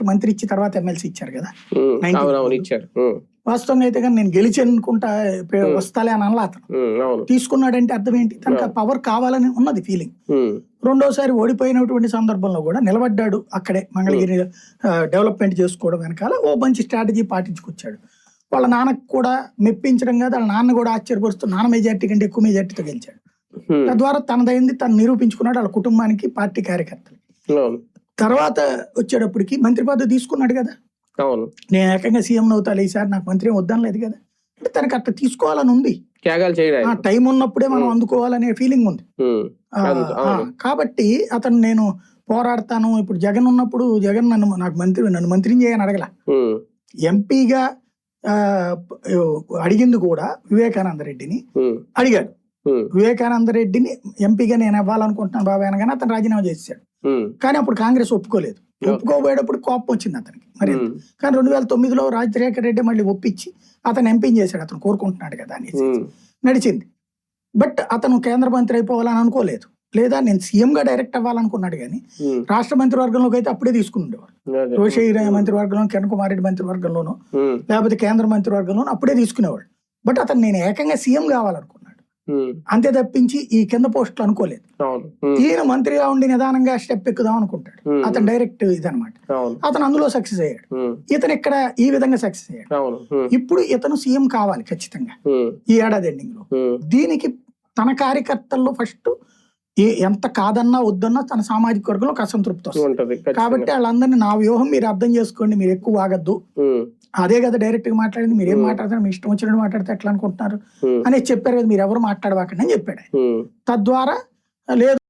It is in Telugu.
ఫస్ట్ మంత్రి ఇచ్చి తర్వాత ఎమ్మెల్సీ ఇచ్చారు కదా. ఇచ్చారు. వాస్తవంగా అయితే కానీ నేను గెలిచి అనుకుంటా వస్తాలే అని అనలా అతను. తీసుకున్నాడంటే అర్థం ఏంటి, తనకు పవర్ కావాలని ఉన్నది ఫీలింగ్. రెండోసారి ఓడిపోయినటువంటి సందర్భంలో కూడా నిలబడ్డాడు అక్కడే మంగళగిరి డెవలప్మెంట్ చేసుకోవడం వెనకాల ఓ మంచి స్ట్రాటజీ పాటించుకొచ్చాడు. వాళ్ళ నాన్నకు కూడా మెప్పించడం కాదు, వాళ్ళ నాన్న కూడా ఆశ్చర్యపరుస్తూ నాన్న మెజార్టీ కంటే ఎక్కువ మెజార్టీతో గెలిచాడు. తద్వారా తనదైంది తను నిరూపించుకున్నాడు వాళ్ళ కుటుంబానికి, పార్టీ కార్యకర్తలు. తర్వాత వచ్చేటప్పటికి మంత్రి పదవి తీసుకున్నాడు కదా. నేను ఏకంగా సీఎం అవుతాను ఈసారి, నాకు మంత్రి వద్దాం లేదు కదా అంటే తనకి అట్లా తీసుకోవాలని ఉంది. టైం ఉన్నప్పుడే మనం అందుకోవాలనే ఫీలింగ్ ఉంది కాబట్టి అతను నేను పోరాడతాను. ఇప్పుడు జగన్ ఉన్నప్పుడు జగన్ నన్ను మంత్రిని చేయని అడగల. ఎంపీగా అడిగింది కూడా వివేకానంద రెడ్డిని అడిగాడు. వివేకానంద రెడ్డిని ఎంపీగా నేను ఇవ్వాలనుకుంటున్నాను బాబాయ్ అనగానే అతను రాజీనామా చేశాడు. కానీ అప్పుడు కాంగ్రెస్ ఒప్పుకోలేదు. ఒప్పుకోబోయేటప్పుడు కోపం వచ్చింది అతనికి మరి. కానీ 2009లో రాజశేఖర రెడ్డి మళ్ళీ ఒప్పించి అతను ఎంపీని చేశాడు. అతను కోరుకుంటున్నాడు కదా అనేసి నడిచింది. బట్ అతను కేంద్ర మంత్రి అయిపోవాలని అనుకోలేదు, లేదా నేను సీఎం గా డైరెక్ట్ అవ్వాలనుకున్నాడు. కానీ రాష్ట్ర మంత్రివర్గంలోకి అయితే అప్పుడే తీసుకుని ఉండేవాడు. రోషి మంత్రివర్గంలో, కిరణ్ కుమార్ రెడ్డి మంత్రివర్గంలోనో లేకపోతే కేంద్ర మంత్రివర్గంలోనో అప్పుడే తీసుకునేవాడు. బట్ అతను నేను ఏకంగా సీఎం కావాలనుకున్నాడు అంతే తప్పించి ఈ కింద పోస్టులు అనుకోలేదు. ఈయన మంత్రిగా ఉండి నిదానంగా స్టెప్ ఎక్కుదాం అనుకుంటాడు. అతను డైరెక్ట్ ఇదనమాట. అతను అందులో సక్సెస్ అయ్యాడు. ఇతను ఇక్కడ ఈ విధంగా సక్సెస్ అయ్యాడు. ఇప్పుడు ఇతను సీఎం కావాలి ఖచ్చితంగా ఈ ఏడాది ఎండింగ్ లో. దీనికి తన కార్యకర్తల్లో ఫస్ట్ ఎంత కాదన్నా వద్దన్నా తన సామాజిక వర్గంలో ఒక అసంతృప్తి వస్తుంది. కాబట్టి వాళ్ళందరినీ నా వ్యూహం మీరు అర్థం చేసుకోండి, మీరు ఎక్కువ వాగద్దు, అదే కదా డైరెక్ట్ గా మాట్లాడింది, మీరు ఏం మాట్లాడతారు, మీ ఇష్టం వచ్చినట్టు మాట్లాడితే ఎట్లా అనుకుంటున్నారు అనేది చెప్పారు కదా, మీరు ఎవరు మాట్లాడవాకండి అని చెప్పాడు. తద్వారా లేదు